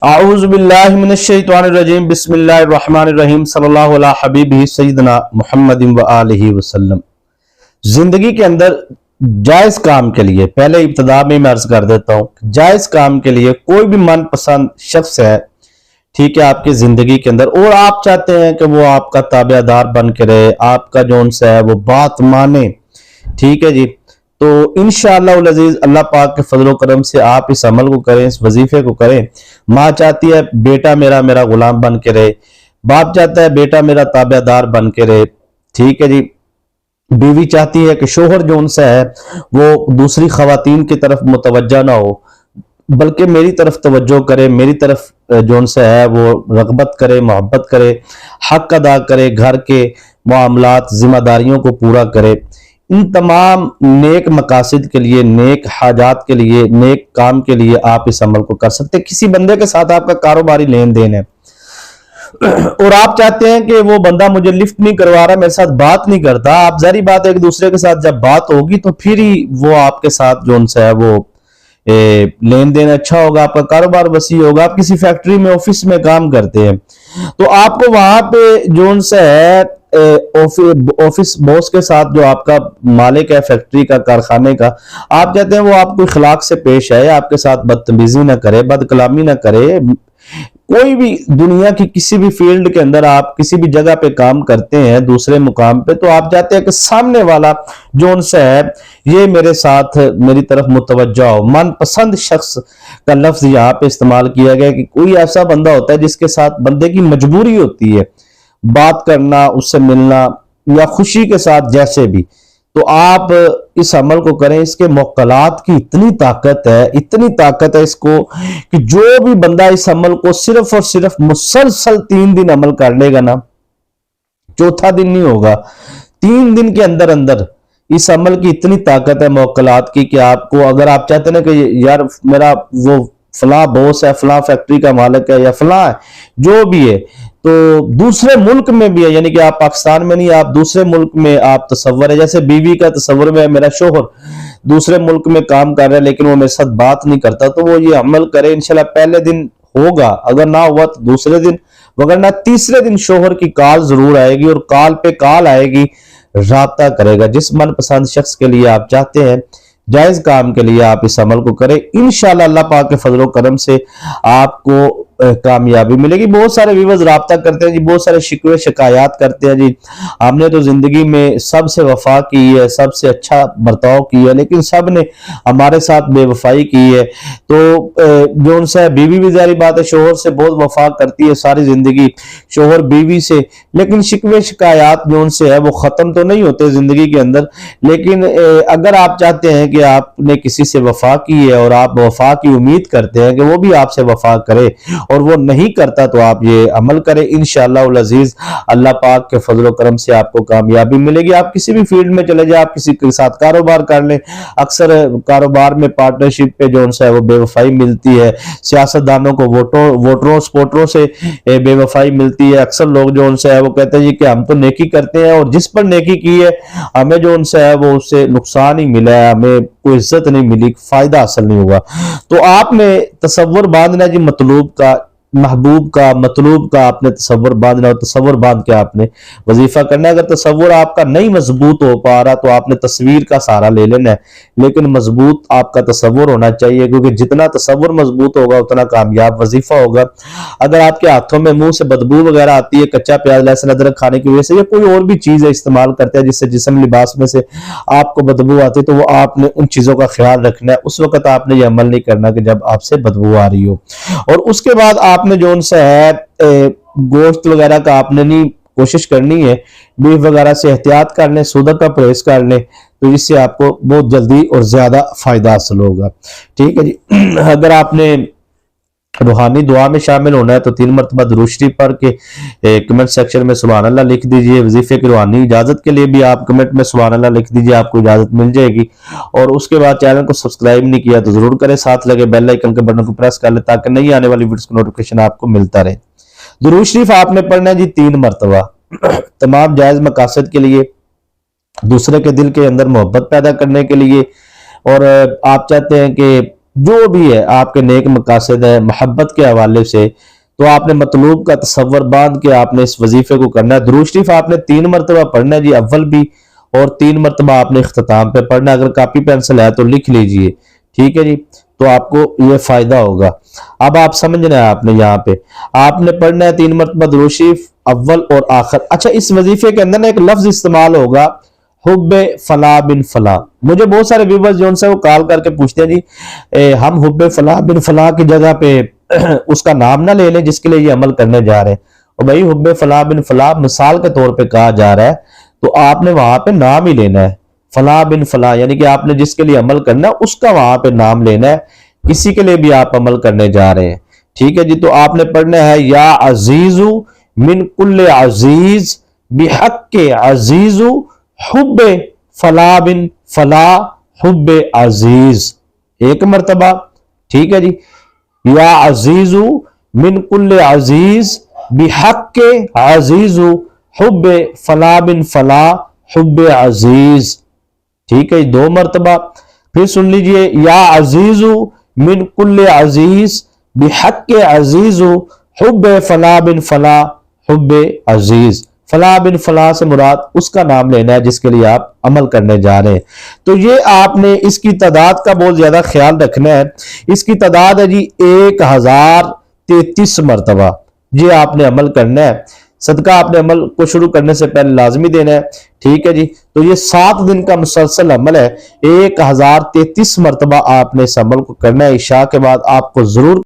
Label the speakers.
Speaker 1: اعوذ باللہ من الشیطان الرجیم بسم اللہ الرحمن الرحیم صلی اللہ علیہ حبیبہ سیدنا محمد و آلہ وسلم۔ زندگی کے اندر جائز کام کے لیے پہلے ابتدا میں عرض کر دیتا ہوں، جائز کام کے لیے کوئی بھی من پسند شخص ہے، ٹھیک ہے، آپ کی زندگی کے اندر، اور آپ چاہتے ہیں کہ وہ آپ کا تابع دار بن کے رہے، آپ کا جو ان سے ہے وہ بات مانے، ٹھیک ہے جی، تو انشاءاللہ العزیز اللہ پاک کے فضل و کرم سے آپ اس عمل کو کریں، اس وظیفے کو کریں۔ ماں چاہتی ہے بیٹا میرا غلام بن کے رہے، باپ چاہتا ہے بیٹا میرا تابع دار بن کے رہے، ٹھیک ہے جی، بیوی چاہتی ہے کہ شوہر جو ان سے ہے وہ دوسری خواتین کی طرف متوجہ نہ ہو، بلکہ میری طرف توجہ کرے، میری طرف جو ان سے ہے وہ رغبت کرے، محبت کرے، حق ادا کرے، گھر کے معاملات ذمہ داریوں کو پورا کرے۔ ان تمام نیک مقاصد کے لیے، نیک حاجات کے لیے، نیک کام کے لیے آپ اس عمل کو کر سکتے۔ کسی بندے کے ساتھ آپ کا کاروباری لین دین ہے اور آپ چاہتے ہیں کہ وہ بندہ مجھے لفٹ نہیں کروا رہا، میرے ساتھ بات نہیں کرتا، آپ ظاہری بات ہے ایک دوسرے کے ساتھ جب بات ہوگی تو پھر ہی وہ آپ کے ساتھ جو ان سے ہے وہ لین دین اچھا ہوگا، آپ کا کاروبار وسیع ہوگا۔ آپ کسی فیکٹری میں، آفس میں کام کرتے ہیں تو آپ کو وہاں پہ جو ان سے ہے آفس باس کے ساتھ جو آپ کا مالک ہے فیکٹری کا، کارخانے کا، آپ چاہتے ہیں وہ آپ کو اخلاق سے پیش آئے، آپ کے ساتھ بدتمیزی نہ کرے، بد کلامی نہ کرے۔ کوئی بھی دنیا کی کسی بھی فیلڈ کے اندر آپ کسی بھی جگہ پہ کام کرتے ہیں دوسرے مقام پہ، تو آپ چاہتے ہیں کہ سامنے والا جو ان سے ہے یہ میرے ساتھ میری طرف متوجہ ہو۔ من پسند شخص کا لفظ یہاں پہ استعمال کیا گیا کہ کوئی ایسا بندہ ہوتا ہے جس کے ساتھ بندے کی مجبوری ہوتی ہے بات کرنا، اس سے ملنا، یا خوشی کے ساتھ جیسے بھی، تو آپ اس عمل کو کریں۔ اس کے موکلات کی اتنی طاقت ہے اس کو کہ جو بھی بندہ اس عمل کو صرف اور صرف مسلسل 3 دن عمل کر لے گا نا، چوتھا دن نہیں ہوگا، 3 دن کے اندر اندر اس عمل کی اتنی طاقت ہے موکلات کی کہ آپ کو، اگر آپ چاہتے ہیں کہ یار میرا وہ فلاں بوس ہے، فلاں فیکٹری کا مالک ہے، یا فلاں ہے، جو بھی ہے، تو دوسرے ملک میں بھی ہے، یعنی کہ آپ پاکستان میں نہیں، آپ دوسرے ملک میں آپ تصور ہے، جیسے بیوی کا تصور میں میرا شوہر دوسرے ملک میں کام کر رہا ہے لیکن وہ میرے ساتھ بات نہیں کرتا، تو وہ یہ عمل کرے، انشاءاللہ پہلے دن ہوگا، اگر نہ ہوا تو دوسرے دن، وگرنہ تیسرے دن شوہر کی کال ضرور آئے گی، اور کال پہ کال آئے گی، رابطہ کرے گا۔ جس من پسند شخص کے لیے آپ چاہتے ہیں جائز کام کے لیے آپ اس عمل کو کریں، انشاءاللہ اللہ پاک کے فضل و کرم سے آپ کو کامیابی ملے گی۔ بہت سارے ویورز رابطہ کرتے ہیں جی، بہت سارے شکوے شکایات کرتے ہیں جی، ہم نے تو زندگی میں سب سے وفا کی ہے، سب سے اچھا برتاؤ کی ہے، لیکن سب نے ہمارے ساتھ بے وفائی کی ہے۔ تو جو ان سے بیوی بھی ظاہری بات ہے شوہر سے بہت وفا کرتی ہے ساری زندگی، شوہر بیوی سے، لیکن شکوے شکایات جو ان سے ہے وہ ختم تو نہیں ہوتے زندگی کے اندر۔ لیکن اگر آپ چاہتے ہیں کہ آپ نے کسی سے وفا کی ہے اور آپ وفا کی امید کرتے ہیں کہ وہ بھی آپ سے وفا کرے اور وہ نہیں کرتا، تو آپ یہ عمل کریں، انشاءاللہ العزیز اللہ پاک کے فضل و کرم سے آپ کو کامیابی ملے گی۔ آپ کسی بھی فیلڈ میں چلے جائیں، آپ کسی کے ساتھ کاروبار کر لیں، اکثر کاروبار میں پارٹنرشپ پہ جو ان سے وہ بے وفائی ملتی ہے، سیاستدانوں کو ووٹروں سپورٹروں سے بے وفائی ملتی ہے، اکثر لوگ جو ان سے ہے وہ کہتے ہیں کہ ہم تو نیکی کرتے ہیں اور جس پر نیکی کی ہے ہمیں جو ان سے ہے وہ اس سے نقصان ہی ملا ہے، ہمیں کوئی عزت نہیں ملی، فائدہ حاصل نہیں ہوا۔ تو آپ نے تصور باندھنا جی مطلوب کا، محبوب کا، مطلوب کا آپ نے تصور باندھنا، اور تصور باندھ کے آپ نے وظیفہ کرنا ہے۔ اگر تصور آپ کا نہیں مضبوط ہو پا رہا تو آپ نے تصویر کا سہارا لے لینا ہے، لیکن مضبوط آپ کا تصور ہونا چاہیے، کیونکہ جتنا تصور مضبوط ہوگا اتنا کامیاب وظیفہ ہوگا۔ اگر آپ کے ہاتھوں میں منہ سے بدبو وغیرہ آتی ہے کچا پیاز لہسن ادرک کھانے کی وجہ سے، یا کوئی اور بھی چیز استعمال کرتے ہیں جس سے جسم لباس میں سے آپ کو بدبو آتی ہے، تو وہ آپ نے ان چیزوں کا خیال رکھنا ہے، اس وقت آپ نے یہ عمل نہیں کرنا کہ جب آپ سے بدبو آ رہی ہو۔ اور اس کے بعد آپ نے جو ان سے ہے گوشت وغیرہ کا آپ نے نہیں کوشش کرنی ہے، بیف وغیرہ سے احتیاط کر لیں، سودہ کا پرہیز کر لیں، تو اس سے آپ کو بہت جلدی اور زیادہ فائدہ حاصل ہوگا، ٹھیک ہے جی۔ اگر آپ نے روحانی دعا میں شامل ہونا ہے تو 3 مرتبہ درود شریف پڑھ کے کمنٹ سیکشن میں سبحان اللہ لکھ دیجئے۔ وظیفے کی روحانی اجازت کے لیے بھی آپ کمنٹ میں سبحان اللہ لکھ دیجئے، آپ کو اجازت مل جائے گی۔ اور اس کے بعد چینل کو سبسکرائب نہیں کیا تو ضرور کریں، ساتھ لگے بیل آئیکن کے بٹن کو پریس کر لیں تاکہ نئی آنے والی ویڈیوز کا نوٹیفیکیشن آپ کو ملتا رہے۔ درود شریف آپ نے پڑھنا ہے جی 3 مرتبہ، تمام جائز مقاصد کے لیے، دوسرے کے دل کے اندر محبت پیدا کرنے کے لیے، اور آپ چاہتے ہیں کہ جو بھی ہے آپ کے نیک مقاصد ہے محبت کے حوالے سے، تو آپ نے مطلوب کا تصور باندھ کے آپ نے اس وظیفے کو کرنا ہے۔ درود شریف آپ نے 3 مرتبہ پڑھنا ہے جی، اول بھی اور 3 مرتبہ آپ نے اختتام پہ پڑھنا ہے۔ اگر کاپی پینسل ہے تو لکھ لیجئے، ٹھیک ہے جی، تو آپ کو یہ فائدہ ہوگا۔ اب آپ سمجھنا ہے آپ نے یہاں پہ آپ نے پڑھنا ہے 3 مرتبہ درود شریف اول اور آخر۔ اچھا، اس وظیفے کے اندر نا ایک لفظ استعمال ہوگا، حب فلاں بن فلاں۔ مجھے بہت سارے ویورز جو ان سے وہ کال کر کے پوچھتے ہیں جی ہم حب فلاں بن فلاں کی جگہ پہ اس کا نام نہ لے لیں جس کے لیے یہ عمل کرنے جا رہے ہیں، اور بھائی حب فلاں بن فلاں مثال کے طور پہ کہا جا رہا ہے تو آپ نے وہاں پہ نام ہی لینا ہے، فلاں بن فلاں، یعنی کہ آپ نے جس کے لیے عمل کرنا ہے اس کا وہاں پہ نام لینا ہے، کسی کے لیے بھی آپ عمل کرنے جا رہے ہیں، ٹھیک ہے جی۔ تو آپ نے پڑھنا ہے یا عزیز من کل عزیز بحق عزیز حب فلاں بن فلاں حب عزیز، ایک مرتبہ، ٹھیک ہے جی، یا عزیز من کل عزیز بحق عزیز حب فلاں بن فلاں حب عزیز، ٹھیک ہے، 2 مرتبہ۔ پھر سن لیجئے یا عزیز من کل عزیز بحق عزیز حب فلاں بن فلاں حب عزیز۔ فلاں بن فلاں سے مراد اس کا نام لینا ہے جس کے لیے آپ عمل کرنے جا رہے ہیں۔ تو یہ آپ نے اس کی تعداد کا بہت زیادہ خیال رکھنا ہے۔ اس کی تعداد ہے جی 1033 مرتبہ، یہ آپ نے عمل کرنا ہے۔ صدقہ آپ نے عمل کو شروع کرنے سے پہلے لازمی دینا ہے، ٹھیک ہے جی۔ تو یہ 7 دن کا مسلسل عمل ہے، 1033 مرتبہ آپ نے اس عمل کو کرنا ہے۔ عشاء کے بعد آپ کو ضرور